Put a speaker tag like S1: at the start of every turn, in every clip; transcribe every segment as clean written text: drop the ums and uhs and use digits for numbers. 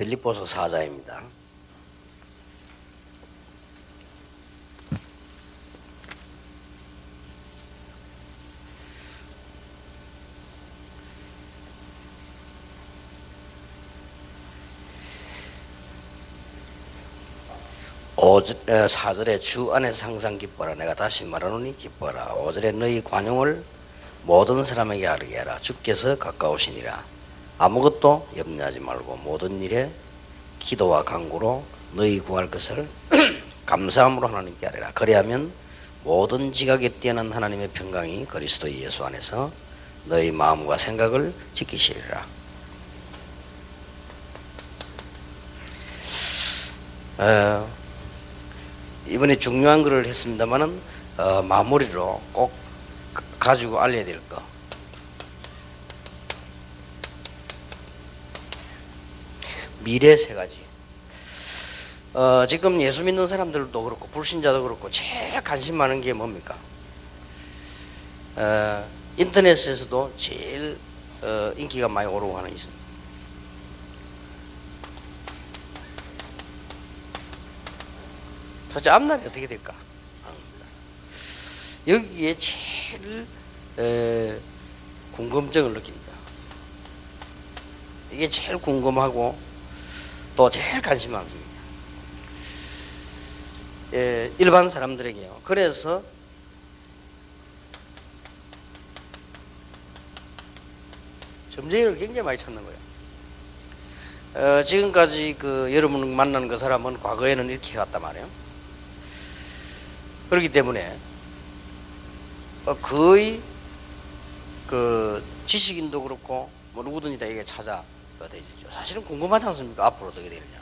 S1: 빌립보서 4장입니다. 사절에 주 안에서 항상 기뻐라. 내가 다시 말하노니 기뻐라. 5절에 너희 관용을 모든 사람에게 알게 하라. 주께서 가까우시니라. 아무것도 염려하지 말고 모든 일에 기도와 간구로 너희 구할 것을 감사함으로 하나님께 아뢰라. 그리하면 모든 지각에 뛰어난 하나님의 평강이 그리스도 예수 안에서 너희 마음과 생각을 지키시리라. 이번에 중요한 글을 했습니다만은 마무리로 꼭 가지고 알려야 될 거. 미래 세 가지. 지금 예수 믿는 사람들도 그렇고 불신자도 그렇고 제일 관심 많은 게 뭡니까? 인터넷에서도 제일 인기가 많이 오르고 하는 게 있습니다. 도대체 앞날이 어떻게 될까? 여기에 제일 궁금증을 느낍니다. 이게 제일 궁금하고 또 제일 관심 많습니다. 일반 사람들에게요. 그래서 점쟁이를 굉장히 많이 찾는 거예요. 지금까지 여러분 만나는 그 사람은 과거에는 이렇게 해왔단 말이에요. 그렇기 때문에 거의 지식인도 그렇고 뭐 누구든지 다 이렇게 찾아가 되죠. 사실은 궁금하지 않습니까? 앞으로 어떻게 되느냐.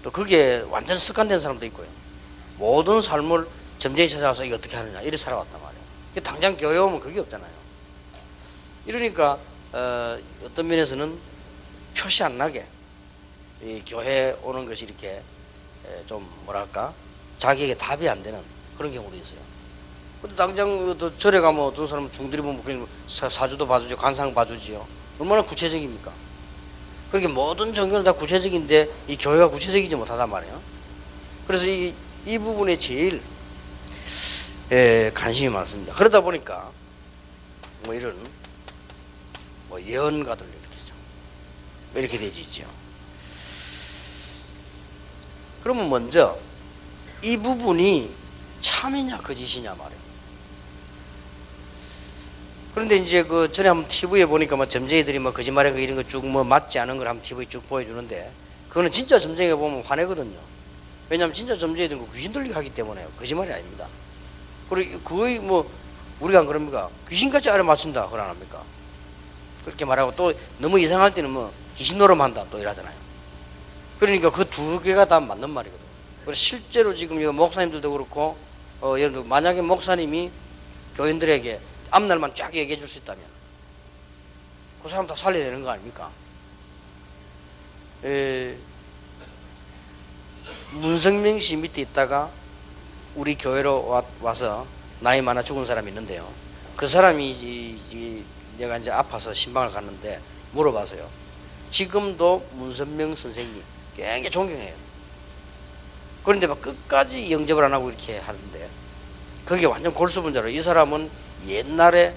S1: 또 그게 완전 습관된 사람도 있고요. 모든 삶을 점쟁이 찾아와서 이거 어떻게 하느냐 이렇게 살아왔단 말이에요. 당장 교회 오면 그게 없잖아요. 이러니까 어떤 면에서는 표시 안 나게 이 교회 오는 것이 이렇게 좀 뭐랄까 자기에게 답이 안 되는 그런 경우도 있어요. 근데 당장 절에 가면 어떤 사람은 중들이 보면 그냥 사주도 봐주죠, 관상 봐주지요. 얼마나 구체적입니까? 그렇게 모든 종교는 다 구체적인데 이 교회가 구체적이지 못하단 말이에요. 그래서 이 부분에 제일 관심이 많습니다. 그러다 보니까 뭐 이런 예언가들 이렇게 되지죠. 그러면 먼저 이 부분이 참이냐 거짓이냐 말이에요. 그런데 이제 전에 한번 TV에 보니까 점쟁이들이 거짓말에 이런 거 쭉 맞지 않은 걸 한번 TV에 쭉 보여주는데 그거는 진짜 점쟁이가 보면 화내거든요. 왜냐하면 진짜 점쟁이들은 귀신 들리게 하기 때문에 거짓말이 아닙니다. 그리고 거의 우리가 안 그럽니까? 귀신같이 알아맞춘다 그걸 안 합니까? 그렇게 말하고 또 너무 이상할 때는 귀신 노름한다 또 이러잖아요. 그러니까 그 두 개가 다 맞는 말이거든요. 그래서 실제로 지금 목사님들도 그렇고 여러분 만약에 목사님이 교인들에게 앞날만 쫙 얘기해 줄 수 있다면 그 사람 다 살려야 되는 거 아닙니까? 문성명 씨 밑에 있다가 우리 교회로 와서 나이 많아 죽은 사람이 있는데요. 그 사람이 내가 이제 아파서 신방을 갔는데 물어봐서요. 지금도 문선명 선생님 굉장히 존경해요. 그런데 끝까지 영접을 안 하고 이렇게 하는데 그게 완전 골수분자로 이 사람은 옛날에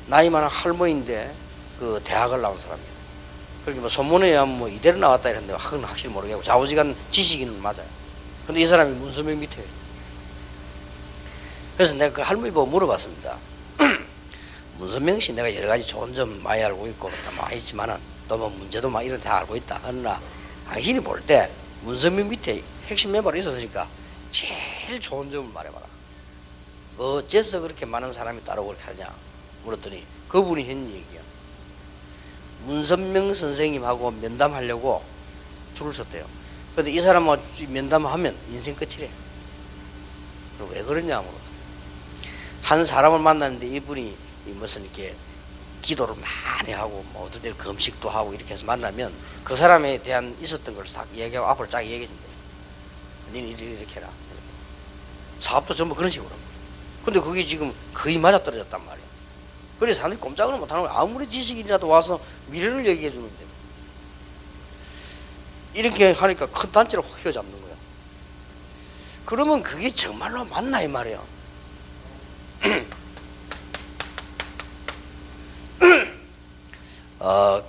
S1: 나이 많은 할머니인데 대학을 나온 사람이에요. 그렇게 소문에 의하면 이대로 나왔다 이랬는데 그건 확실히 모르겠고 좌우지간 지식인은 맞아요. 근데 이 사람이 문선명 밑에. 그래서 내가 그 할머니 보고 물어봤습니다. 문선명 씨 내가 여러 가지 좋은 점 많이 알고 있고 많이 있지만은 또 문제도 이런 다 알고 있다. 그러나 당신이 볼 때 문선명 밑에 핵심 멤버로 있었으니까 제일 좋은 점을 말해봐라. 어째서 그렇게 많은 사람이 따르고 그렇게 하냐 물었더니 그분이 했는 얘기야. 문선명 선생님하고 면담하려고 줄을 섰대요. 그런데 이 사람하고 면담하면 인생 끝이래. 왜 그러냐 물었어요. 한 사람을 만났는데 이분이 무슨 이렇게 기도를 많이 하고 어떨 때는 금식도 하고 이렇게 해서 만나면 그 사람에 대한 있었던 걸 딱 얘기하고 앞으로 쫙 얘기해 준대. 니는 이렇게 해라. 사업도 전부 그런 식으로. 근데 그게 지금 거의 맞아떨어졌단 말이야. 그래서 사람들이 꼼짝을 못하는 거야. 아무리 지식인이라도 와서 미래를 얘기해 주는데 이렇게 하니까 큰 단체를 확 휘어잡는 거야. 그러면 그게 정말로 맞나 이 말이야.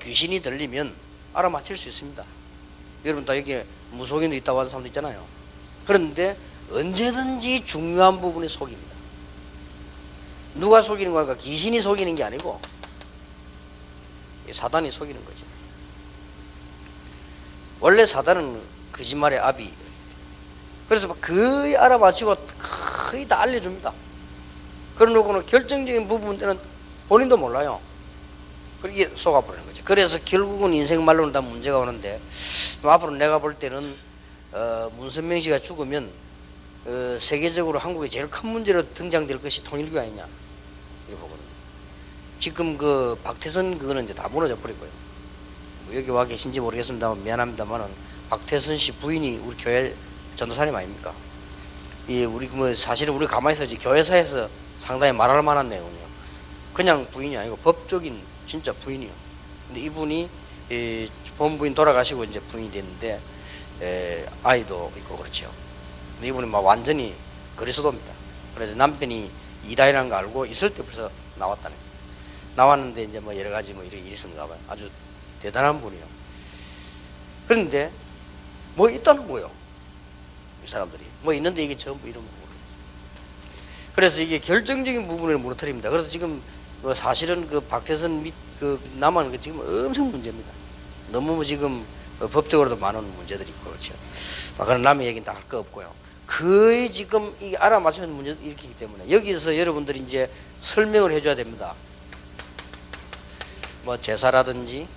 S1: 귀신이 들리면 알아맞힐 수 있습니다. 여러분 다 여기 무속인도 있다고 하는 사람도 있잖아요. 그런데 언제든지 중요한 부분이 속입니다. 누가 속이는 거니까 귀신이 속이는 게 아니고 사단이 속이는 거죠. 원래 사단은 거짓말의 아비. 그래서 거의 알아맞히고 거의 다 알려줍니다. 그러놓고는 결정적인 부분 때는 본인도 몰라요. 그렇게 속아버리는 거죠. 그래서 결국은 인생 말로는 다 문제가 오는데, 앞으로 내가 볼 때는 문선명 씨가 죽으면 세계적으로 한국에 제일 큰 문제로 등장될 것이 통일교 아니냐 이렇게 보거든요. 지금 그 박태선 그거는 이제 다 무너져 버리고요. 뭐 여기 와 계신지 모르겠습니다만 미안합니다만은 박태선 씨 부인이 우리 교회 전도사님 아닙니까? 우리 뭐 사실은 우리 가만히 있어야지 교회사에서 상당히 말할 만한 내용이에요. 그냥 부인이 아니고 법적인 진짜 부인이요. 근데 이분이 본부인 돌아가시고 이제 부인이 됐는데 아이도 있고 그렇죠. 근데 이분이 막 완전히 그리스도입니다. 그래서 남편이 이다이라는 거 알고 있을 때 벌써 나왔다는 거예요. 나왔는데 이제 뭐 여러 가지 뭐 이렇게 일이 있었는가 봐요. 아주 대단한 분이요. 그런데 뭐 있다는 거예요. 이 사람들이 뭐 있는데 이게 전부 이런 부분. 그래서 이게 결정적인 부분을 무너뜨립니다. 그래서 지금 사실은 그 박태선 및 그 남한 지금 엄청 문제입니다. 너무 지금 법적으로도 많은 문제들이 있고 그렇죠. 그런 남의 얘기는 다 할 거 없고요. 거의 지금 이 알아맞히는 문제도 일으키기 때문에 여기서 여러분들이 이제 설명을 해줘야 됩니다. 뭐 제사라든지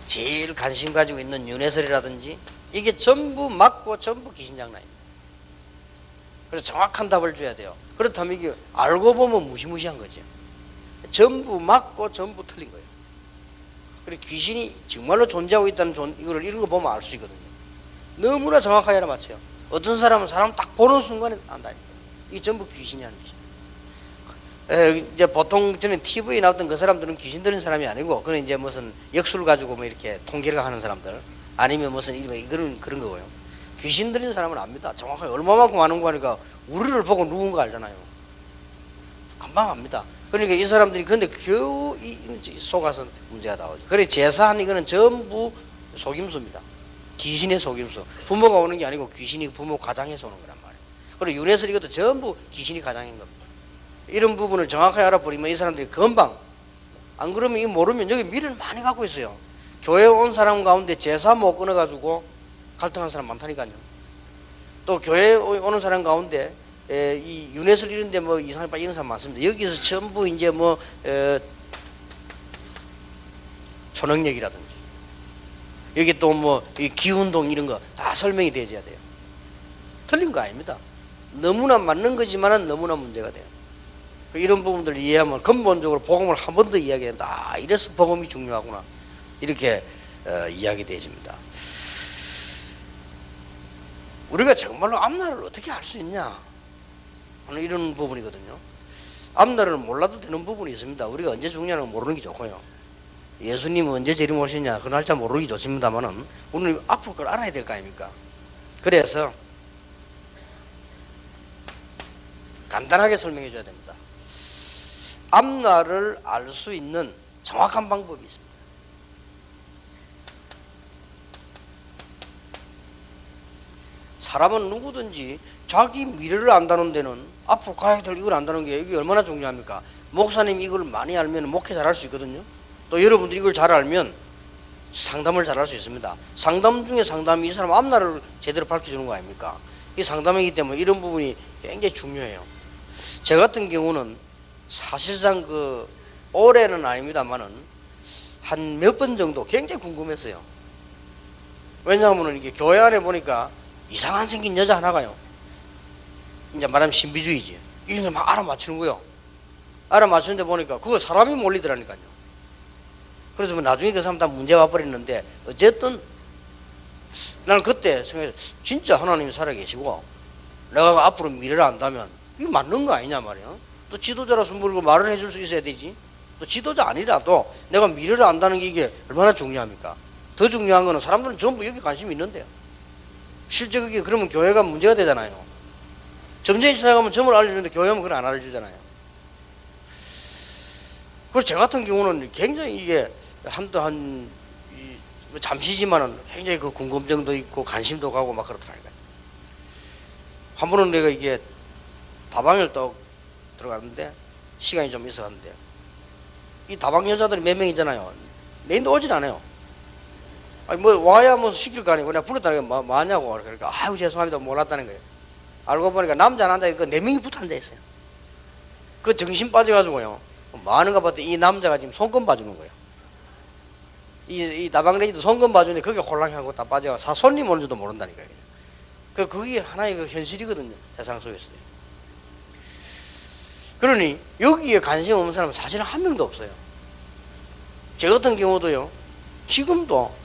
S1: 제일 관심 가지고 있는 윤회설이라든지 이게 전부 맞고 전부 귀신장난입니다. 그래서 정확한 답을 줘야 돼요. 그렇다면 이게 알고 보면 무시무시한 거죠. 전부 맞고 전부 틀린 거예요. 그리고 귀신이 정말로 존재하고 있다는 이거를 이런 거 보면 알 수 있거든요. 너무나 정확하게 알아맞혀요. 어떤 사람은 사람 딱 보는 순간에 안다니까. 이게 전부 귀신이 하는 짓이에요. 이제 보통 저는 TV에 나왔던 그 사람들은 귀신 들린 사람이 아니고 그건 이제 무슨 역술 가지고 뭐 이렇게 통계를 하는 사람들 아니면 무슨 그런 거고요. 귀신 들린 사람은 압니다. 정확하게 얼마만큼 아는 거 하니까 우리를 보고 누군 거 알잖아요. 금방 압니다. 그러니까 이 사람들이 근데 겨우 속아서 문제가 나오죠. 그래 제사한 이거는 전부 속임수입니다. 귀신의 속임수. 부모가 오는 게 아니고 귀신이 부모 가장에서 오는 거란 말이에요. 그리고 윤회설 이것도 전부 귀신이 가장인 겁니다. 이런 부분을 정확하게 알아버리면 이 사람들이 금방, 안 그러면 이 모르면 여기 미래를 많이 갖고 있어요. 교회 온 사람 가운데 제사 못 끊어가지고 갈등하는 사람 많다니까요. 또 교회 오는 사람 가운데 이 윤회설 이런데 뭐 이상하게 이런 사람 많습니다. 여기서 전부 이제 뭐 초능력이라든지 여기 또 뭐 기운동 이런 거 다 설명이 되어야 돼요. 틀린 거 아닙니다. 너무나 맞는 거지만은 너무나 문제가 돼요. 이런 부분들을 이해하면 근본적으로 복음을 한 번 더 이야기한다. 이래서 복음이 중요하구나. 이렇게 이야기되어집니다. 우리가 정말로 앞날을 어떻게 알 수 있냐 하는 이런 부분이거든요. 앞날을 몰라도 되는 부분이 있습니다. 우리가 언제 죽냐는 걸 모르는 게 좋고요. 예수님은 언제 재림 오시냐 그 날짜 모르는 게 좋습니다만은 우리는 앞으로 걸 알아야 될 거 아닙니까? 그래서 간단하게 설명해 줘야 됩니다. 앞날을 알 수 있는 정확한 방법이 있습니다. 사람은 누구든지 자기 미래를 안다는 데는 앞으로 가야 될 이걸 안다는 게 이게 얼마나 중요합니까? 목사님 이걸 많이 알면 목회 잘할 수 있거든요. 또 여러분들이 이걸 잘 알면 상담을 잘할 수 있습니다. 상담 중에 상담이 이 사람 앞날을 제대로 밝혀주는 거 아닙니까? 이 상담이기 때문에 이런 부분이 굉장히 중요해요. 제 같은 경우는 사실상 그 올해는 아닙니다만은 한 몇 번 정도 굉장히 궁금했어요. 왜냐하면 이게 교회 안에 보니까 이상한 생긴 여자 하나가요. 이제 말하면 신비주의지. 이런 걸 막 알아맞히는 거요. 알아맞히는데 보니까 그거 사람이 몰리더라니까요. 그래서 뭐 나중에 그 사람 다 문제 와버렸는데 어쨌든 나는 그때 생각해서 진짜 하나님이 살아계시고 내가 앞으로 미래를 안다면 이게 맞는 거 아니냐 말이야. 또 지도자로서 물고 말을 해줄 수 있어야 되지. 또 지도자 아니라도 내가 미래를 안다는 게 이게 얼마나 중요합니까? 더 중요한 거는 사람들은 전부 여기 관심이 있는데요. 실제 그게 그러면 교회가 문제가 되잖아요. 점쟁이 찾아가면 점을 알려주는데 교회는 그걸 안 알려주잖아요. 그래서 저 같은 경우는 굉장히 이게 잠시지만은 굉장히 그 궁금증도 있고 관심도 가고 막 그렇더라고요. 한 번은 내가 이게 다방을 또 들어갔는데 시간이 좀 있었는데 이 다방 여자들이 몇 명이잖아요. 내인도 오질 않아요. 아니 뭐 와야 뭐 시킬 거 아니고 내가 불렀다는 게 뭐냐고 그러니까 아유 죄송합니다 몰랐다는 거예요. 알고 보니까 남자 남자 그 4명이 붙어 앉아 있어요. 그 정신 빠져가지고요. 많은가 봤더니 이 남자가 지금 손금 봐주는 거예요. 이 다방레이도 손금 봐주는데 그게 홀랑하고 다 빠져가 손님 오는 줄도 모른다니까요. 그게 하나의 그 현실이거든요. 세상 속에서요. 그러니 여기에 관심 없는 사람은 사실은 한 명도 없어요. 제 같은 경우도요. 지금도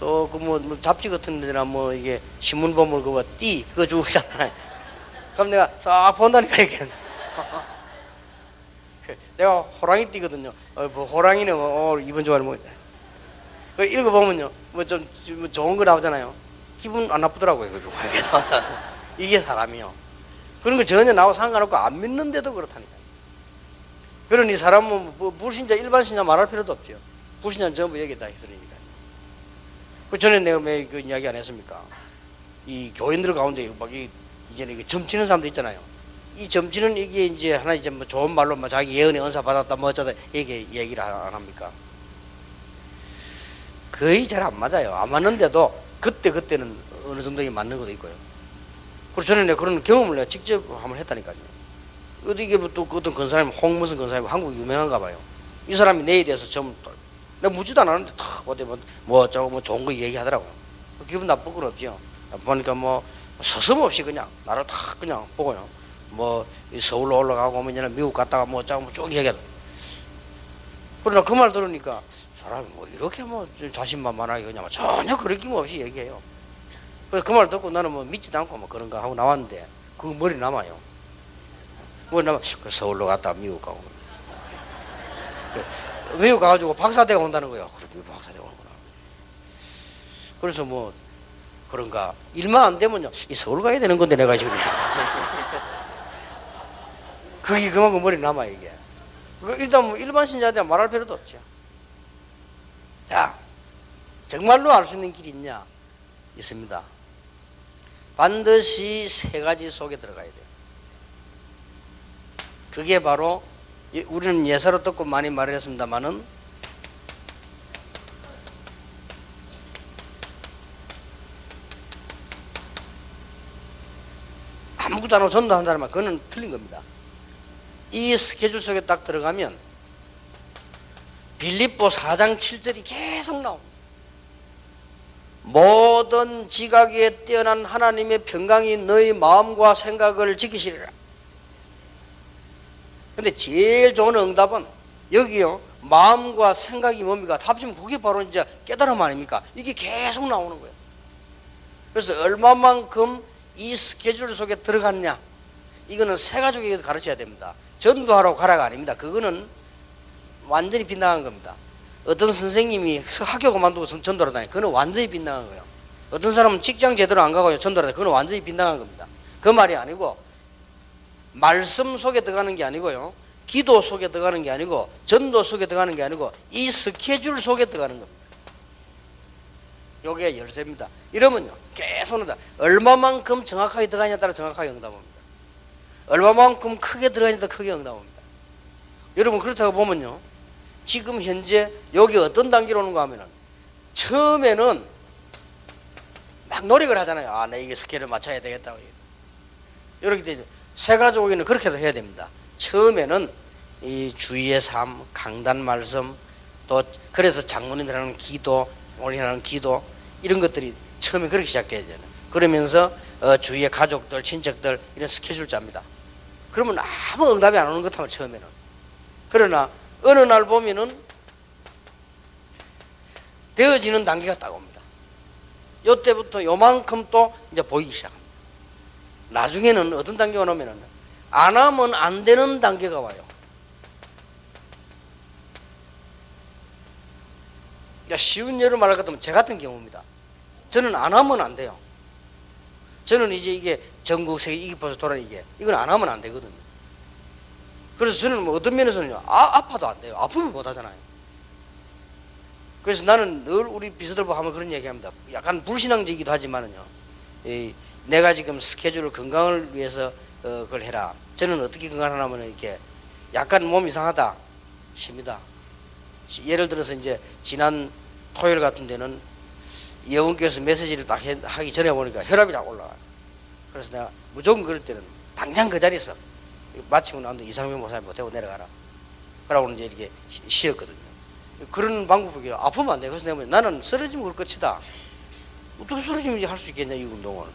S1: 뭐 잡지 같은 데나 뭐 이게 신문 보면 그거 그거 주고 있잖아요. 그럼 내가 싹 본다니까 이게. 내가 호랑이 띠거든요. 뭐 호랑이는 이번 주말에 뭐 그 읽어보면요. 뭐 좀 좋은 거 나오잖아요. 기분 안 나쁘더라고요. 그거. 이게 사람이요. 그런 거 전혀 나하고 상관없고 안 믿는데도 그렇다니까요. 그러니 사람은 뭐 불신자 일반 신자 말할 필요도 없죠. 불신자는 전부 여기다 그러니까. 그 전에 내가 왜 그 이야기 안 했습니까? 이 교인들 가운데 막 이제 점치는 사람도 있잖아요. 이 점치는 이게 이제 하나 이제 뭐 좋은 말로 뭐 자기 예언의 은사 받았다 뭐 어쩌다 이게 얘기를 안 합니까? 거의 잘 안 맞아요. 안 맞는데도 그때는 어느 정도 맞는 것도 있고요. 그리고 전에 내가 그런 경험을 내가 직접 한번 했다니까요. 어디 또 어떤 건사님 홍무슨 건사님 한국 유명한가 봐요. 이 사람이 내에 대해서 좀 내가 묻지도 않았는데 탁 어디 뭐 어쩌고 뭐 좋은 거 얘기하더라고요. 기분 나쁠 건 없죠. 보니까 뭐 서슴없이 그냥 나를 탁 그냥 보고요. 뭐 서울로 올라가고 뭐 미국 갔다가 뭐 어쩌고 뭐 쭉 얘기하더라고요. 그러나 그 말 들으니까 사람이 뭐 이렇게 뭐 자신만만하게 그냥 전혀 그런 기분 없이 얘기해요. 그래서 그 말 듣고 나는 뭐 믿지도 않고 뭐 그런가 하고 나왔는데 그거 머리 남아요. 머리 남아 서울로 갔다가 미국 가고 미국 가가지고 박사대가 온다는 거예요. 그래 박사대가 오는구나. 그래서 뭐 그런가 일만 안 되면요 이 서울 가야 되는 건데 내가 지금 그게 그만큼 머리 남아 이게. 일단 뭐 일반 신자한테 말할 필요도 없죠. 자, 정말로 알 수 있는 길이 있냐? 있습니다. 반드시 3가지 속에 들어가야 돼요. 그게 바로 우리는 예사로 듣고 많이 말을 했습니다마는 아무것도 안 하고 전도한다는 말 그거는 틀린 겁니다. 이 스케줄 속에 딱 들어가면 빌립보 4장 7절이 계속 나옵니다. 모든 지각에 뛰어난 하나님의 평강이 너희 마음과 생각을 지키시리라. 근데 제일 좋은 응답은 여기요 마음과 생각이 뭡니까? 합치면 그게 바로 이제 깨달음 아닙니까? 이게 계속 나오는 거예요. 그래서 얼마만큼 이 스케줄 속에 들어갔냐? 이거는 세 가족에게서 가르쳐야 됩니다. 전도하러 가라가 아닙니다. 그거는 완전히 빗나간 겁니다. 어떤 선생님이 학교 그만두고 전도를 다니 그거는 완전히 빗나간 거예요. 어떤 사람은 직장 제대로 안 가고 전도를 하다 그거는 완전히 빗나간 겁니다. 그 말이 아니고 말씀 속에 들어가는 게 아니고요 기도 속에 들어가는 게 아니고 전도 속에 들어가는 게 아니고 이 스케줄 속에 들어가는 겁니다. 요게 열쇠입니다. 이러면요 계속 는다. 얼마만큼 정확하게 들어가냐에 따라 정확하게 응답합니다. 얼마만큼 크게 들어가냐에 따라 크게 응답합니다. 여러분 그렇다고 보면요 지금 현재 여기 어떤 단계로 오는가 하면은 처음에는 막 노력을 하잖아요. 아, 내 이게 스케일을 맞춰야 되겠다. 이렇게 되죠. 세 가족에는 그렇게도 해야 됩니다. 처음에는 이 주의의 삶, 강단 말씀, 또 그래서 장로님들 하는 기도, 올인 하는 기도 이런 것들이 처음에 그렇게 시작돼야 되는. 그러면서 주위의 가족들, 친척들 이런 스케줄 짭니다. 그러면 아무 응답이 안 오는 것 같아요 처음에는. 그러나 어느 날 보면은 되어지는 단계가 딱 옵니다. 요때부터 요만큼 또 이제 보이기 시작합니다. 나중에는 어떤 단계가 오면은 안 하면 안 되는 단계가 와요. 쉬운 예로 말할 것 같으면 제 같은 경우입니다. 저는 안 하면 안 돼요. 저는 이제 이게 전국 세계 이기포에서 돌아다니는 이게 이건 안 하면 안 되거든요. 그래서 저는 뭐 어떤 면에서는요, 아파도 안 돼요. 아프면 못 하잖아요. 그래서 나는 늘 우리 비서들과 하면 그런 얘기 합니다. 약간 불신앙적이기도 하지만은요, 내가 지금 스케줄을 건강을 위해서 그걸 해라. 저는 어떻게 건강하냐면 이렇게 약간 몸 이상하다, 쉽니다. 예를 들어서 이제 지난 토요일 같은 데는 예원교에서 메시지를 딱 하기 전에 보니까 혈압이 딱 올라가요. 그래서 내가 무조건 그럴 때는 당장 그 자리에서 마치고 난 뒤에 이상민 목사님 못하고 내려가라. 그러고 이제 이렇게 쉬었거든요. 그런 방법이 아프면 안 돼. 그래서 내가 나는 쓰러지면 그걸 끝이다. 어떻게 쓰러지면 할 수 있겠냐, 이 운동을.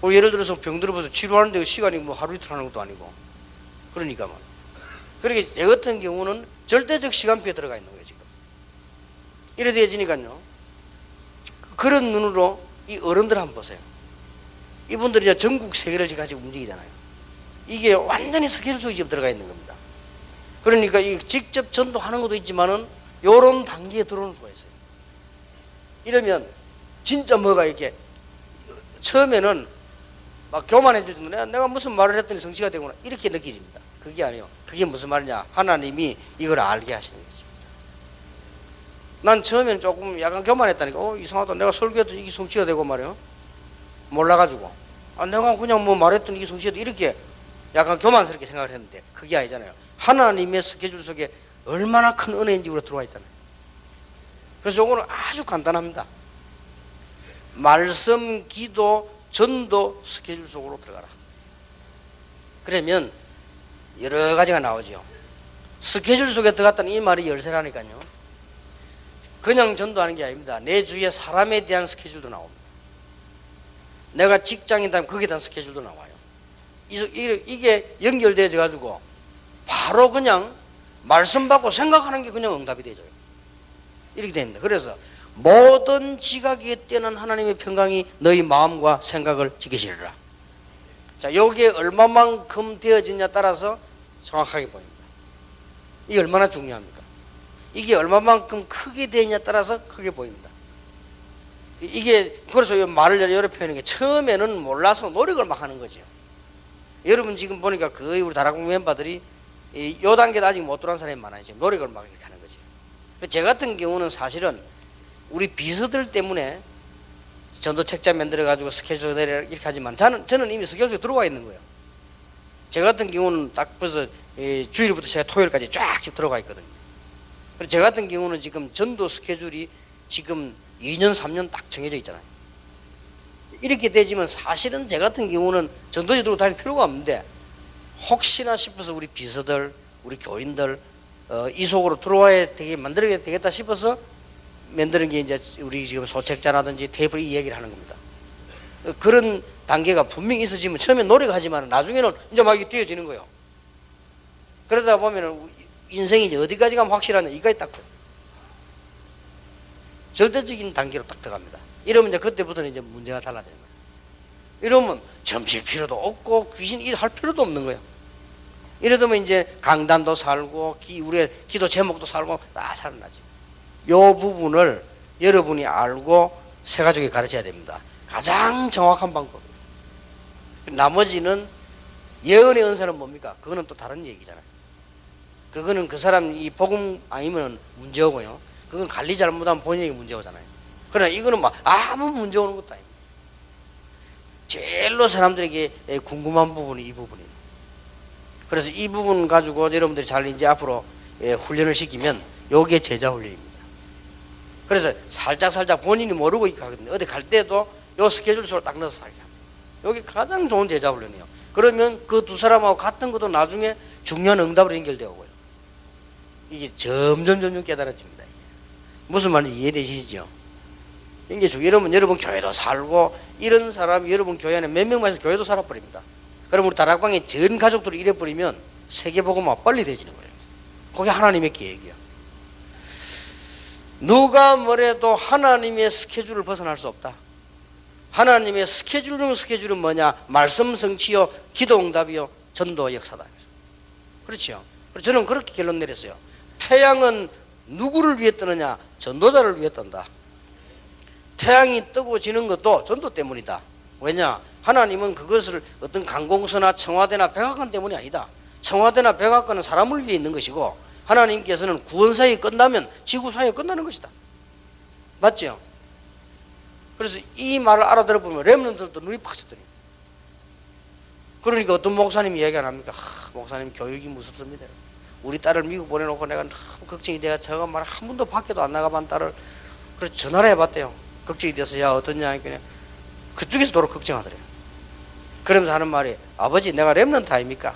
S1: 예를 들어서 병 들어봐서 치료하는데 시간이 뭐 하루 이틀 하는 것도 아니고. 그러니까 말. 그러니까 제 같은 경우는 절대적 시간표에 들어가 있는 거예요, 지금. 이래 되어지니까요. 그런 눈으로 이 어른들 한번 보세요. 이분들이 이제 전국 세계를 지금 가지고 움직이잖아요. 이게 완전히 스케줄 속에 지금 들어가 있는 겁니다. 그러니까 이 직접 전도하는 것도 있지만은 요런 단계에 들어오는 수가 있어요. 이러면 진짜 뭐가 이렇게 처음에는 막 교만해질 정도 내가 무슨 말을 했더니 성취가 되구나 이렇게 느껴집니다. 그게 아니에요. 그게 무슨 말이냐, 하나님이 이걸 알게 하시는 것입니다. 난 처음에는 조금 약간 교만했다니까. 이상하다, 내가 설교해도 이게 성취가 되고 말이에요. 몰라가지고 내가 그냥 뭐 말했더니 이게 성취가 돼 이렇게 약간 교만스럽게 생각을 했는데 그게 아니잖아요. 하나님의 스케줄 속에 얼마나 큰 은혜인지 우리가 들어와 있잖아요. 그래서 이거는 아주 간단합니다. 말씀, 기도, 전도 스케줄 속으로 들어가라. 그러면 여러 가지가 나오죠. 스케줄 속에 들어갔다는 이 말이 열쇠라니까요. 그냥 전도하는 게 아닙니다. 내 주위에 사람에 대한 스케줄도 나옵니다. 내가 직장이다 거기에 대한 스케줄도 나와요. 이게 연결되어져 가지고 바로 그냥 말씀 받고 생각하는 게 그냥 응답이 되죠. 이렇게 됩니다. 그래서 모든 지각이 뛰어난 하나님의 평강이 너희 마음과 생각을 지키시리라. 자, 여기에 얼마만큼 되어지냐 따라서 정확하게 보입니다. 이게 얼마나 중요합니까? 이게 얼마만큼 크게 되느냐 따라서 크게 보입니다. 이게 그래서 이 말을 여러 표현하는 게 처음에는 몰라서 노력을 막 하는 거죠. 여러분 지금 보니까 거의 우리 다락공 멤버들이 요 단계도 아직 못 들어간 사람이 많아요. 지금 노력을 막 이렇게 하는 거죠. 제 같은 경우는 사실은 우리 비서들 때문에 전도 책자 만들어 가지고 스케줄 내려 이렇게 하지만 저는 이미 스케줄에 들어와 있는 거예요. 제 같은 경우는 딱 벌써 주일부터 제가 토요일까지 쫙 들어가 있거든요. 그래서 제 같은 경우는 지금 전도 스케줄이 지금 2년 3년 딱 정해져 있잖아요. 이렇게 되지만 사실은 제 같은 경우는 전도지 들고 다닐 필요가 없는데 혹시나 싶어서 우리 비서들, 우리 교인들 이 속으로 들어와야 되게 만들어야 되겠다 싶어서 만드는 게 이제 우리 지금 소책자라든지 테이블 이 얘기를 하는 겁니다. 그런 단계가 분명히 있어지면 처음에 노력하지만 나중에는 이제 막 이게 뛰어지는 거예요. 그러다 보면은 인생이 이제 어디까지 가면 확실하냐 이까지 딱 절대적인 단계로 딱 들어갑니다. 이러면 이제 그때부터는 이제 문제가 달라지는 거예요. 이러면 점칠 필요도 없고 귀신 할 필요도 없는 거예요. 이러면 이제 강단도 살고 우리의 기도 제목도 살고 다 살아나지. 요 부분을 여러분이 알고 새 가족에 가르쳐야 됩니다. 가장 정확한 방법. 나머지는 예언의 은사는 뭡니까? 그거는 또 다른 얘기잖아요. 그거는 그 사람 이 복음 아니면 문제오고요. 그건 관리 잘못하면 본인에게 문제오잖아요. 그러나 이거는 막 아무 문제 오는 것도 아닙니다. 제일로 사람들에게 궁금한 부분이 이 부분입니다. 그래서 이 부분 가지고 여러분들이 잘 이제 앞으로 훈련을 시키면 요게 제자 훈련입니다. 그래서 살짝 본인이 모르고 있게 하거든요. 어디 갈 때도 요 스케줄 속으로 딱 넣어서 살게 합니다. 여기 가장 좋은 제자 훈련이에요. 그러면 그 두 사람하고 같은 것도 나중에 중요한 응답으로 연결되어 오고요. 이게 점점 깨달아집니다. 무슨 말인지 이해되시죠? 이게 여러분 교회도 살고 이런 사람이 여러분 교회 안에 몇 명만 해서 교회도 살아버립니다. 그럼 우리 다락방의 전 가족들이 이래버리면 세계복음화 빨리 되지는 거예요. 그게 하나님의 계획이에요. 누가 뭐래도 하나님의 스케줄을 벗어날 수 없다. 하나님의 스케줄은 뭐냐? 말씀 성취요, 기도 응답이요, 전도 역사다. 그렇죠. 저는 그렇게 결론 내렸어요. 태양은 누구를 위해 뜨느냐? 전도자를 위해 뜬다. 태양이 뜨고 지는 것도 전도 때문이다. 왜냐? 하나님은 그것을 어떤 관공서나 청와대나 백악관 때문이 아니다. 청와대나 백악관은 사람을 위해 있는 것이고 하나님께서는 구원사역이 끝나면 지구사역이 끝나는 것이다. 맞죠? 그래서 이 말을 알아들어보면 렘넌트들도 눈이 팍 쓰더니, 그러니까 어떤 목사님이 얘기 안 합니까? 목사님 교육이 무섭습니다. 우리 딸을 미국 보내놓고 내가 너무 걱정이 돼가 저거 말 한 번도 밖에도 안 나가본 딸을, 그래서 전화를 해봤대요. 걱정이 돼서. 야 어떠냐? 그냥 그쪽에서 도로 걱정하더래요. 그러면서 하는 말이, 아버지 내가 렘넌트 아닙니까?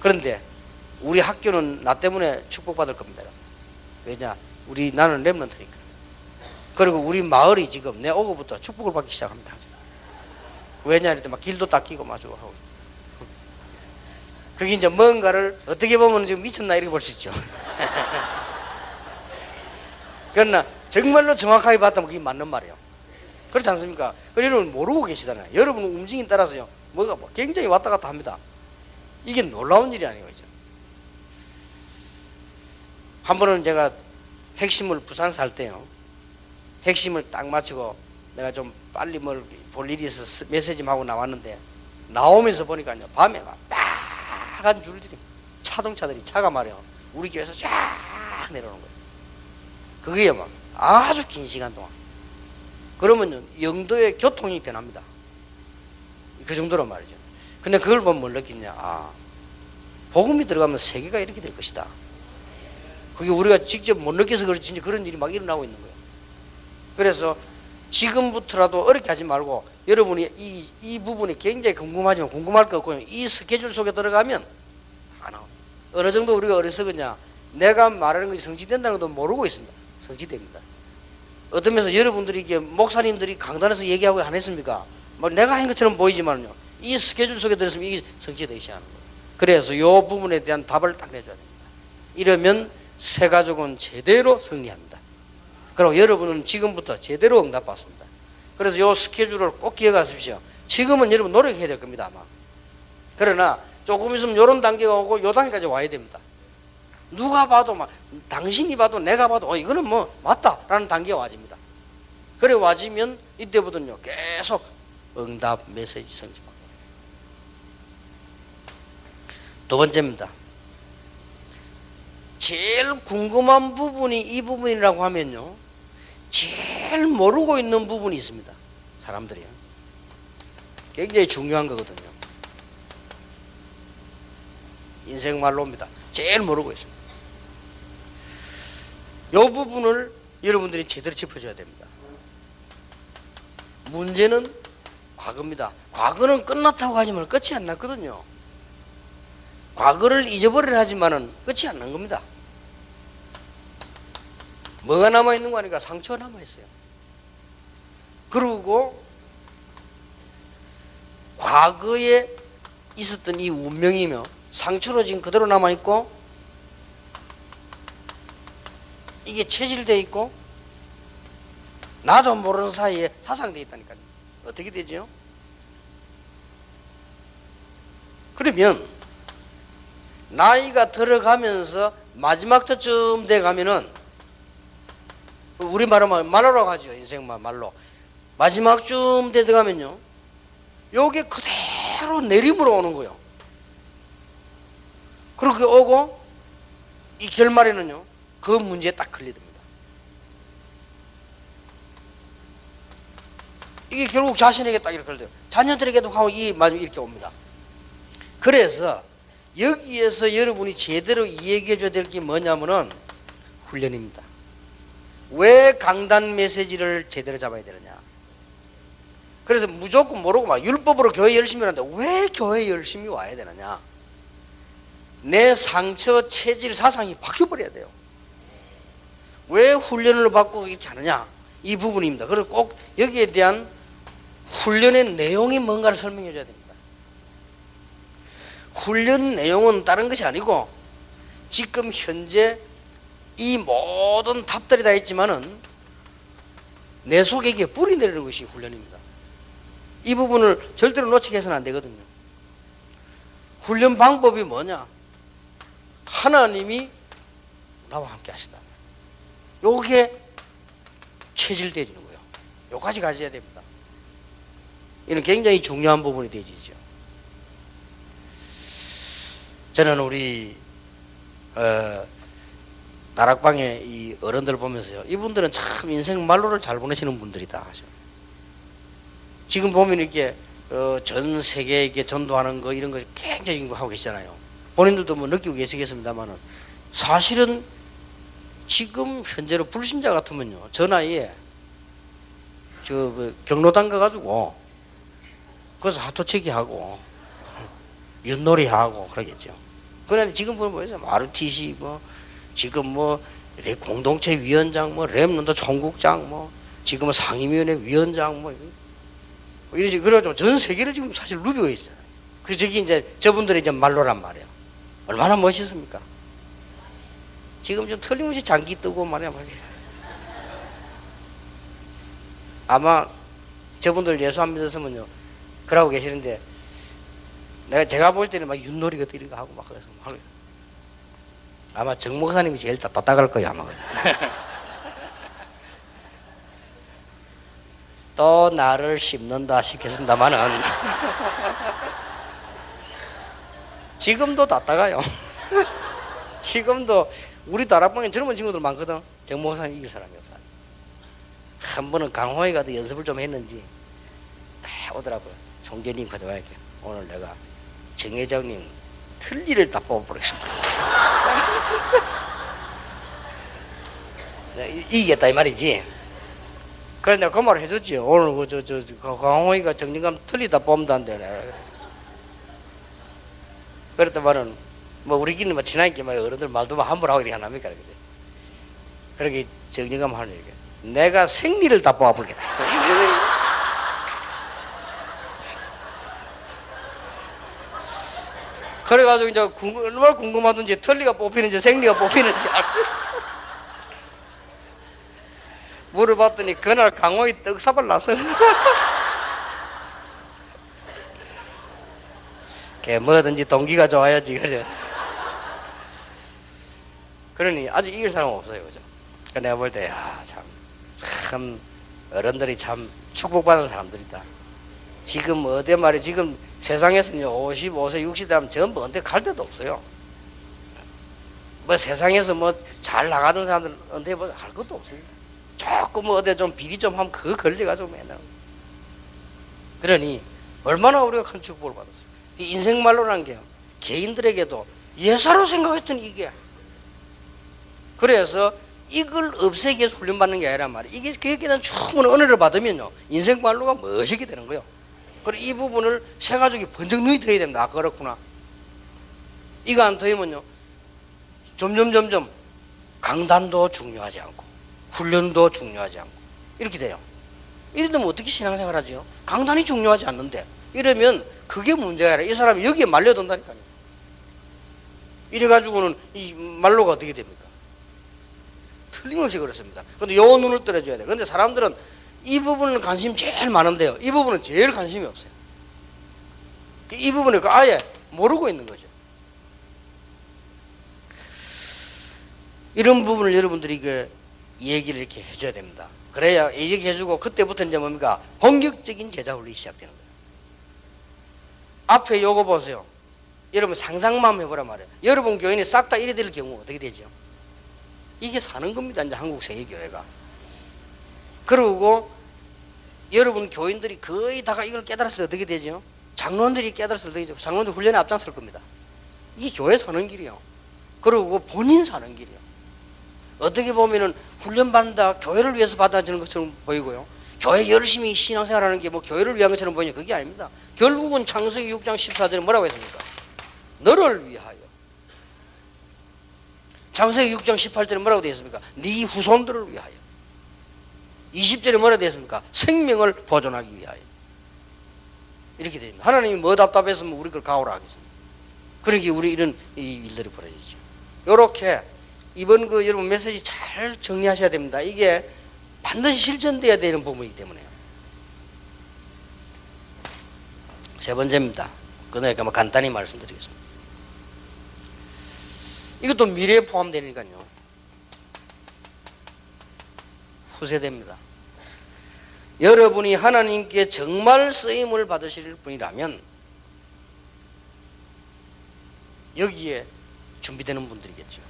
S1: 그런데 우리 학교는 나 때문에 축복받을 겁니다. 왜냐? 나는 렘넌트니까. 그리고 우리 마을이 지금 내 오고부터 축복을 받기 시작합니다. 왜냐? 이랬더니 막 길도 닦이고 마주 하고. 그게 이제 뭔가를 어떻게 보면 지금 미쳤나 이렇게 볼 수 있죠. 그러나 정말로 정확하게 봤다면 그게 맞는 말이에요. 그렇지 않습니까? 여러분 모르고 계시잖아요. 여러분 움직임 따라서요, 뭐가 굉장히 왔다 갔다 합니다. 이게 놀라운 일이 아니에요. 한 번은 제가 핵심을 부산 살 때요, 핵심을 딱 마치고 내가 좀 빨리 뭘 볼 일이 있어서 메시지 하고 나왔는데, 나오면서 보니까요 밤에 막 빨간 줄들이, 자동차들이, 차가 말이요 우리 교회에서 쫙 내려오는 거예요. 그게 막 아주 긴 시간 동안. 그러면 영도의 교통이 변합니다. 그 정도로 말이죠. 근데 그걸 보면 뭘 느끼냐? 복음이 들어가면 세계가 이렇게 될 것이다. 그게 우리가 직접 못 느껴서 그렇지 그런 일이 막 일어나고 있는 거예요. 그래서 지금부터라도 어렵게 하지 말고, 여러분이 이 부분이 굉장히 궁금하지만 궁금할 거 없고, 이 스케줄 속에 들어가면 안 나옵니다. 어느 정도 우리가 어리석으냐? 내가 말하는 것이 성취된다는 것도 모르고 있습니다. 성취됩니다. 어떤 면에서 여러분들이 이게 목사님들이 강단에서 얘기하고 안 했습니까? 뭐 내가 한 것처럼 보이지만요, 이 스케줄 속에 들었으면 이게 성취되기 시작하는 거예요. 그래서 이 부분에 대한 답을 딱 내줘야 됩니다. 이러면 새 가족은 제대로 승리합니다. 그리고 여러분은 지금부터 제대로 응답받습니다. 그래서 이 스케줄을 꼭 기억하십시오. 지금은 여러분 노력해야 될 겁니다, 아마. 그러나 조금 있으면 이런 단계가 오고 이 단계까지 와야 됩니다. 누가 봐도 당신이 봐도 내가 봐도 이거는 뭐 맞다라는 단계가 와집니다. 그래 와지면 이때부터는요 계속 응답 메시지 성취받고. 두 번째입니다. 제일 궁금한 부분이 이 부분이라고 하면요, 제일 모르고 있는 부분이 있습니다. 사람들이요. 굉장히 중요한 거거든요. 인생 말로입니다. 제일 모르고 있습니다. 이 부분을 여러분들이 제대로 짚어줘야 됩니다. 문제는 과거입니다. 과거는 끝났다고 하지만 끝이 안 났거든요. 과거를 잊어버리려 하지만은 끝이 안 난 겁니다. 뭐가 남아있는 거 아니까? 상처가 남아있어요. 그리고 과거에 있었던 이 운명이며 상처로 지금 그대로 남아있고, 이게 체질되어 있고 나도 모르는 사이에 사상되어 있다니까요. 어떻게 되죠? 그러면 나이가 들어가면서 마지막 때쯤 돼 가면은, 우리 말로 하죠. 인생만 말로. 마지막쯤 돼 들어가면요, 요게 그대로 내림으로 오는 거예요. 그렇게 오고 이 결말에는요 그 문제에 딱 걸리됩니다. 이게 결국 자신에게 딱 이렇게 걸려요. 자녀들에게도 하고 이 마지막에 이렇게 옵니다. 그래서 여기에서 여러분이 제대로 이야기해 줘야 될 게 뭐냐면은 훈련입니다. 왜 강단 메시지를 제대로 잡아야 되느냐? 그래서 무조건 모르고 막 율법으로 교회 열심히 하는데 왜 교회 열심히 와야 되느냐? 내 상처, 체질, 사상이 바뀌어버려야 돼요. 왜 훈련을 받고 이렇게 하느냐? 이 부분입니다. 그래서 꼭 여기에 대한 훈련의 내용이 뭔가를 설명해 줘야 됩니다. 훈련 내용은 다른 것이 아니고, 지금 현재 이 모든 답들이 다 있지만은 내 속에 이게 뿌리 내리는 것이 훈련입니다. 이 부분을 절대로 놓치게 해서는 안 되거든요. 훈련 방법이 뭐냐? 하나님이 나와 함께 하신다. 요게 체질되지는 거예요. 요까지 가져야 됩니다. 이는 굉장히 중요한 부분이 되지죠. 저는 우리 다락방에 이 어른들 보면서요, 이분들은 참 인생 말로를 잘 보내시는 분들이다 하죠. 지금 보면 이렇게 전 세계에게 전도하는 거 이런 거 굉장히 지금 하고 계시잖아요. 본인들도 뭐 느끼고 계시겠습니다만은 사실은 지금 현재로 불신자 같으면요, 저 나이에 경로당 가가지고 거기서 하토치기 하고 윷놀이 하고 그러겠죠. 그런데 지금 보면 뭐죠? ROTC 뭐 지금 뭐 공동체 위원장 뭐 랩런더 총국장 뭐 지금은 상임위원회 위원장 뭐 이러지. 그래가지고 전 세계를 지금 사실 누비고 있어요. 그 저기 이제 저분들의 이제 말로란 말이에요. 얼마나 멋있습니까? 지금 좀 틀림없이 장기 뜨고 말이야. 아마 저분들 예수 안 믿었으면요, 그러고 계시는데 제가 볼 때는 막 윷놀이 같은 이런 거 하고 막 그래서 막 아마 정 목사님이 제일 따따갈 거예요 아마. 또 나를 씹는다 싶겠습니다만은 지금도 따따가요. 지금도 우리 다락방에 젊은 친구들 많거든. 정 목사님 이길 사람이 없어. 한 번은 강호에 가도 연습을 좀 했는지 다 오더라고요. 총재님 가져와 이렇게 오늘 내가 정 회장님 틀니를 다 뽑아버리겠습니다. 이기겠다 이 말이지. 그래서 내가 그 말을 해줬지. 오늘 강호이가 정진감 틀니 다 뽑는다는데. 그랬더만은 뭐 우리끼리 뭐 친하니까 막 어른들 말도 막 함부로 하고 이렇게 안 합니까? 그렇게 정진감 하는 얘기. 내가 생리를 다 뽑아버리겠다. 그래가지고 이제 얼마나 궁금하던지 털리가 뽑히는지 생리가 뽑히는지 물어봤더니 그날 강호이 떡사발 나서 걔 뭐든지 동기가 좋아야지. 그죠? 그러니 아직 이길 사람은 없어요. 그죠? 내가 볼 때 참 어른들이 참 축복받은 사람들이다. 지금 어디 말이 지금 세상에서는요 55세 60대 하면 전부 언제 갈 데도 없어요. 뭐 세상에서 뭐 잘 나가던 사람들 언제 뭐 할 것도 없어요. 조금 뭐 어디 좀 비리 좀 하면 그거 걸려가지고 맨날. 그러니 얼마나 우리가 큰 축복을 받았어요. 이 인생 말로라는 게 개인들에게도 예사로 생각했던 이게. 그래서 이걸 없애기 위해서 훈련받는 게 아니란 말이에요. 이게 그에 대한 충분한 은혜를 받으면요 인생 말로가 멋있게 되는 거예요. 그리고 이 부분을 새 가족이 번쩍 눈이 떠야 됩니다. 아 그렇구나. 이거 안 터이면요 점점 강단도 중요하지 않고 훈련도 중요하지 않고 이렇게 돼요. 이러면 어떻게 신앙생활 하죠? 강단이 중요하지 않는데 이러면 그게 문제가 아니라 이 사람이 여기에 말려든다니까요. 이래가지고는 이 말로가 어떻게 됩니까? 틀림없이 그렇습니다. 그런데 요 눈을 떨어줘야 돼. 그런데 사람들은 이 부분은 관심 제일 많은데요, 이 부분은 제일 관심이 없어요. 이 부분을 아예 모르고 있는 거죠. 이런 부분을 여러분들이 얘기를 이렇게 해줘야 됩니다. 그래야 얘기해주고 그때부터 이제 뭡니까? 본격적인 제자 훈련이 시작되는 거예요. 앞에 요거 보세요. 여러분 상상만 해보란 말이에요. 여러분 교인이 싹 다 이래 될 경우 어떻게 되죠? 이게 사는 겁니다. 이제 한국 세계교회가. 그리고 여러분 교인들이 거의 다가 이걸 깨달았을 때 어떻게 되죠? 장로들이 깨달았을 때 장로들 훈련에 앞장설 겁니다. 이게 교회 사는 길이요. 그리고 본인 사는 길이요. 어떻게 보면은 훈련받는다, 교회를 위해서 받아지는 것처럼 보이고요. 교회 열심히 신앙생활하는 게 뭐 교회를 위한 것처럼 보이냐, 그게 아닙니다. 결국은 창세기 6장 14절에 뭐라고 했습니까? 너를 위하여. 창세기 6장 18절에 뭐라고 되어 있습니까? 네 후손들을 위하여. 20절에 뭐라고 되어 있습니까? 생명을 보존하기 위하여. 이렇게 됩니다. 하나님이 뭐 답답했으면 우리 걸 가오라 하겠습니다. 그러기에 우리 이런 이 일들이 벌어지죠. 요렇게 이번 여러분 메시지 잘 정리하셔야 됩니다. 이게 반드시 실천돼야 되는 부분이기 때문에요. 세 번째입니다. 그러니까 뭐 간단히 말씀드리겠습니다. 이것도 미래에 포함되니까요. 후세대입니다. 여러분이 하나님께 정말 쓰임을 받으실 분이라면 여기에 준비되는 분들이겠죠.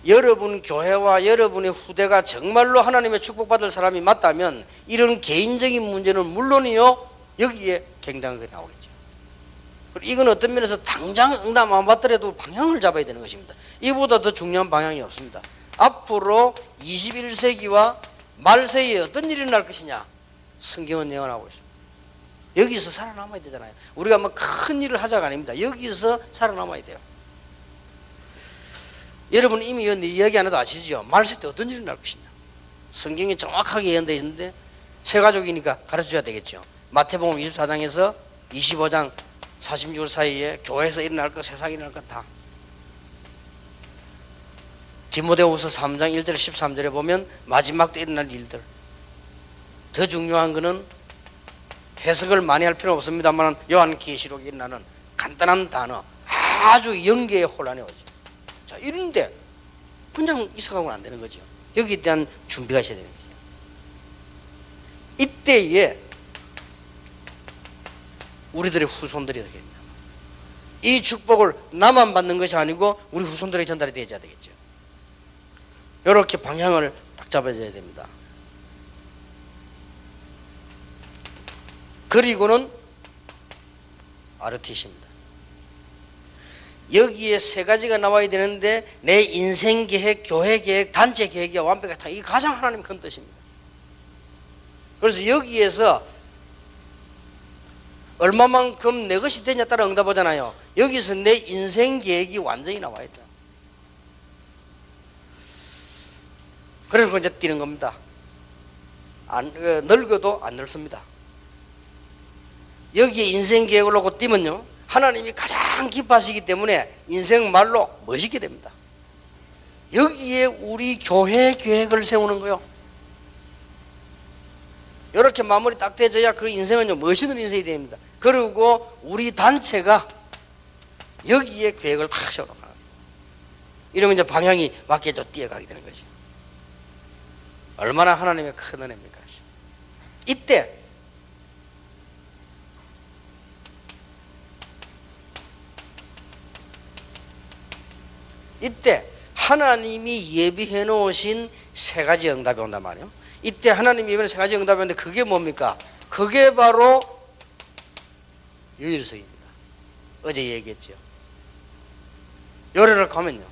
S1: 여러분 교회와 여러분의 후대가 정말로 하나님의 축복받을 사람이 맞다면 이런 개인적인 문제는 물론이요 여기에 갱당하게 나오겠죠. 그리고 이건 어떤 면에서 당장 응답 안 받더라도 방향을 잡아야 되는 것입니다. 이보다 더 중요한 방향이 없습니다. 앞으로 21세기와 말세에 어떤 일이 일어날 것이냐 성경은 예언하고 있습니다. 여기서 살아남아야 되잖아요. 우리가 뭐 큰 일을 하자가 아닙니다. 여기서 살아남아야 돼요. 여러분 이미 이야기 안 해도 아시죠? 말세 때 어떤 일이 일어날 것이냐 성경이 정확하게 예언되어 있는데 세 가족이니까 가르쳐줘야 되겠죠. 마태복음 24장에서 25장 46일 사이에 교회에서 일어날 것, 세상에 일어날 것 다. 디모데후서 3장 1절 13절에 보면 마지막 때 일어날 일들. 더 중요한 것은 해석을 많이 할 필요는 없습니다만 요한계시록에 일어나는 간단한 단어, 아주 영계의 혼란이 오죠. 자, 이런데 그냥 있어가고는 안 되는 거죠. 여기에 대한 준비가 있어야 되는 거죠. 이때에 우리들의 후손들이 되겠냐. 이 축복을 나만 받는 것이 아니고 우리 후손들에게 전달이 되어야 되겠죠. 이렇게 방향을 딱 잡아줘야 됩니다. 그리고는 RTC입니다. 여기에 세 가지가 나와야 되는데 내 인생 계획, 교회 계획, 단체 계획이 완벽하다. 이게 가장 하나님 큰 뜻입니다. 그래서 여기에서 얼마만큼 내 것이 되냐에 따라 응답하잖아요. 여기서 내 인생 계획이 완전히 나와야 돼요. 그래서 이제 뛰는 겁니다. 늙어도 안 늙습니다. 여기에 인생 계획을 놓고 뛰면요 하나님이 가장 기뻐하시기 때문에 인생 말로 멋있게 됩니다. 여기에 우리 교회 계획을 세우는 거요. 이렇게 마무리 딱 되어야 그 인생은요 멋있는 인생이 됩니다. 그리고 우리 단체가 여기에 계획을 탁 세워놓는 거예요. 이러면 이제 방향이 맞게 뛰어가게 되는 거죠. 얼마나 하나님의 큰 은혜입니까? 이때 하나님이 예비해 놓으신 세 가지 응답이 온단 말이에요. 이때 하나님이 예비해 놓은 세 가지 응답이 오는데 그게 뭡니까? 그게 바로 유일성입니다. 어제 얘기했죠. 요리를 가면요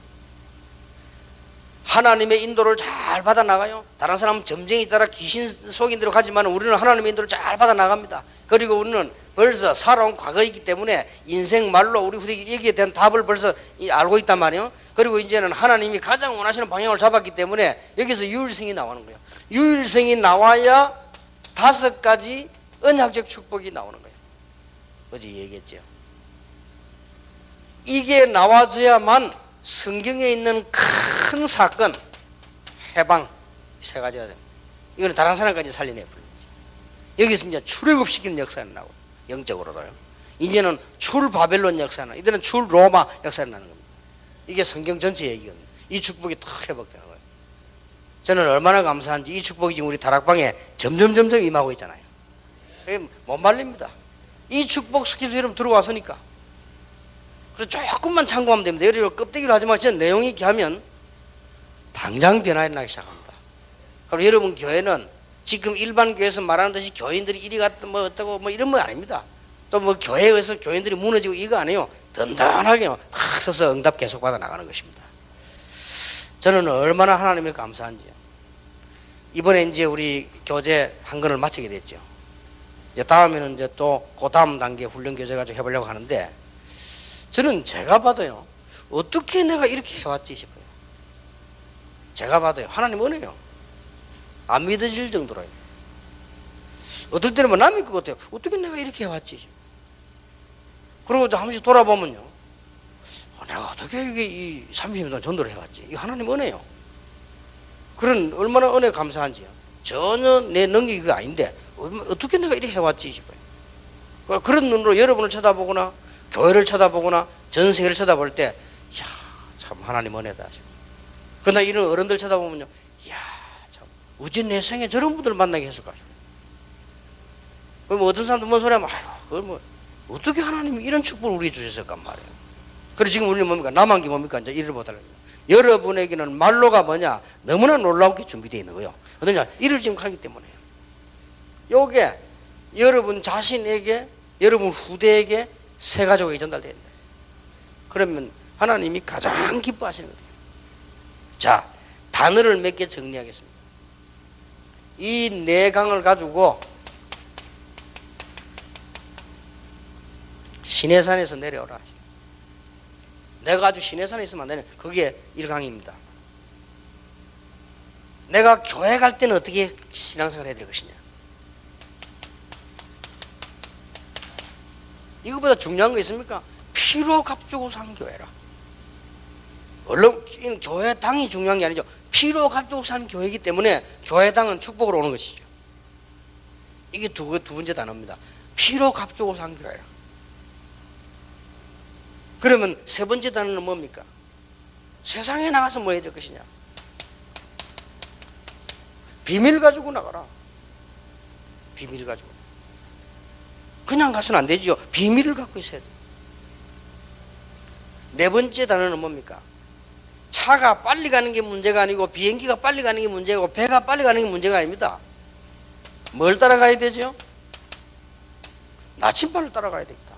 S1: 하나님의 인도를 잘 받아 나가요. 다른 사람은 점쟁이 따라 귀신 속인 대로 가지만 우리는 하나님의 인도를 잘 받아 나갑니다. 그리고 우리는 벌써 살아온 과거이기 때문에 인생 말로 우리 후대에 여기에 대한 답을 벌써 알고 있단 말이에요. 그리고 이제는 하나님이 가장 원하시는 방향을 잡았기 때문에 여기서 유일성이 나오는 거예요. 유일성이 나와야 5가지 언약적 축복이 나오는 거예요. 어제 얘기했죠. 이게 나와져야만 성경에 있는 큰 사건, 해방 세 가지가 됩니다. 이거는 다른 사람까지 살려내 버립니다. 여기서 이제 출애굽시키는 역사가 나고 영적으로도요. 이제는 출 바벨론 역사가 나. 이제는 출 로마 역사가 나는 겁니다. 이게 성경 전체 얘기거든요. 이 축복이 탁 회복되는 거예요. 저는 얼마나 감사한지 이 축복이 지금 우리 다락방에 점점 임하고 있잖아요. 못 말립니다. 이 축복 스케줄 여러분 들어왔으니까. 그래서 조금만 참고하면 됩니다. 여러분 껍데기로 하지 마시고 내용이 있게 하면 당장 변화가 나기 시작합니다. 그리고 여러분 교회는 지금 일반 교회에서 말하는 듯이 교인들이 이리 갔다 뭐 어쩌고 뭐 이런 거 아닙니다. 또 뭐 교회에서 교인들이 무너지고 이거 아니에요. 든든하게 막 서서 응답 계속 받아 나가는 것입니다. 저는 얼마나 하나님을 감사한지요. 이번에 이제 우리 교재 한 권을 마치게 됐죠. 이제 다음에는 이제 또 그 다음 단계 훈련 교재 가지고 해보려고 하는데 저는 제가 봐도요 어떻게 내가 이렇게 해왔지 싶어요. 제가 봐도요 하나님 은혜요. 안 믿어질 정도로요. 어떨 때는 뭐 남이 것 같아요. 어떻게 내가 이렇게 해왔지 싶어요. 그리고 한 번씩 돌아보면요 내가 어떻게 이게 이 30년 동안 전도를 해왔지. 이 하나님 은혜요. 그런 얼마나 은혜 감사한지요. 전혀 내 능력이 그거 아닌데 어떻게 내가 이렇게 해왔지 싶어요. 그런 눈으로 여러분을 쳐다보거나 교회를 쳐다보거나 전 세계를 쳐다볼 때 이야 참 하나님 은혜다 싶어요. 그러나 이런 어른들 쳐다보면요 이야 참 어찌 내 생에 저런 분들 만나게 했을까? 그럼 어떤 사람도 뭔 소리 하면 아유 그걸 뭐 어떻게 하나님이 이런 축복을 우리에게 주셨을까 말이에요. 그래서 지금 우리는 뭡니까? 남한 게 뭡니까? 이제 이를 보달라는 거예요. 여러분에게는 말로가 뭐냐? 너무나 놀랍게 준비되어 있는 거예요. 어떠냐? 이를 지금 하기 때문에요. 요게 여러분 자신에게, 여러분 후대에게, 새 가족에게 전달되는 거예요. 그러면 하나님이 가장 기뻐하시는 거예요. 자, 단어를 몇 개 정리하겠습니다. 이 네 강을 가지고 시내산에서 내려오라. 내가 아주 시내산에 있으면 안 되네. 그게 1강입니다. 내가 교회 갈 때는 어떻게 신앙생활 해야 될 것이냐. 이거보다 중요한 거 있습니까? 피로 값주고 산 교회라. 물론 교회당이 중요한 게 아니죠. 피로 값주고 산 교회이기 때문에 교회당은 축복으로 오는 것이죠. 이게 두 번째 단어입니다. 피로 값주고 산 교회라. 그러면 세 번째 단어는 뭡니까? 세상에 나가서 뭐 해야 될 것이냐? 비밀 가지고 나가라. 비밀 가지고. 그냥 가서는 안 되죠. 비밀을 갖고 있어야 돼요. 네 번째 단어는 뭡니까? 차가 빨리 가는 게 문제가 아니고 비행기가 빨리 가는 게 문제고 배가 빨리 가는 게 문제가 아닙니다. 뭘 따라가야 되죠? 나침반을 따라가야 됩니다.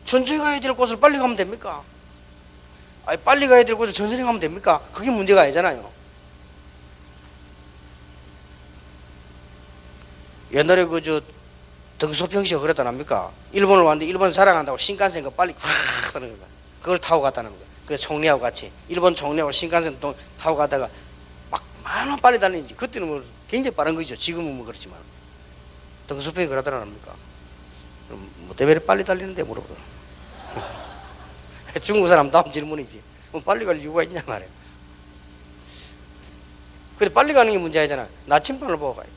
S1: 천천히 가야 될 곳을 빨리 가면 됩니까? 아니 빨리 가야 될 곳을 천천히 가면 됩니까? 그게 문제가 아니잖아요. 옛날에 그저 등소평 씨가 그랬다 합니까? 일본을 왔는데 일본 자랑한다고 신칸센 거 빨리 확 타는 거야. 그걸 타고 갔다는 거야. 그 총리하고 같이 일본 총리하고 신칸센 타고 가다가 막 많은 빨리 달리는지 그때는 뭐 굉장히 빠른 거죠. 지금은 뭐 그렇지만 등소평이 그러더라 합니까? 그럼 뭐 때문에 빨리 달리는데 물어보더라. 중국 사람 다음 질문이지. 뭐 빨리 갈 이유가 있냐 말이야. 그래 빨리 가는 게 문제 아니잖아. 나침반을 보고 가야 돼.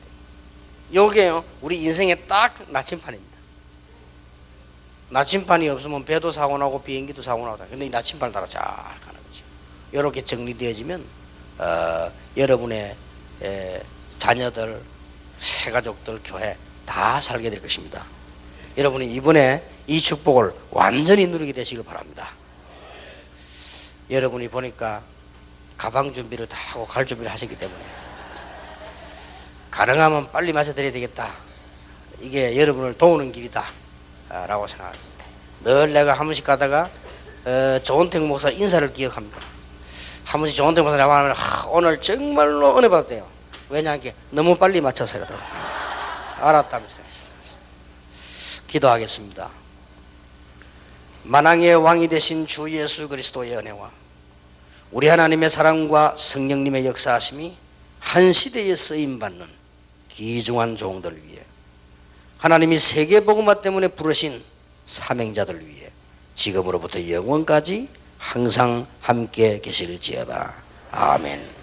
S1: 요게요 우리 인생의 딱 나침반입니다. 나침반이 없으면 배도 사고 나고 비행기도 사고 나고. 근데 이 나침반을 따라 잘 가는 거죠. 이렇게 정리되어지면 여러분의 자녀들, 새가족들, 교회 다 살게 될 것입니다. 여러분이 이번에 이 축복을 완전히 누리게 되시길 바랍니다. 여러분이 보니까 가방 준비를 다 하고 갈 준비를 하셨기 때문에 가능하면 빨리 마셔드려야 되겠다. 이게 여러분을 도우는 길이다 라고 생각합니다. 늘 내가 한 번씩 가다가 조은택 목사 인사를 기억합니다. 한 번씩 조은택 목사 나와면 오늘 정말로 은혜 받았대요. 왜냐하면 너무 빨리 맞춰서 그러더라고요. 알았다면서. 기도하겠습니다. 만왕의 왕이 되신 주 예수 그리스도의 은혜와 우리 하나님의 사랑과 성령님의 역사하심이 한 시대에 쓰임받는 귀중한 종들 위해 하나님이 세계복음화 때문에 부르신 사명자들 위해 지금으로부터 영원까지 항상 함께 계실지어다. 아멘.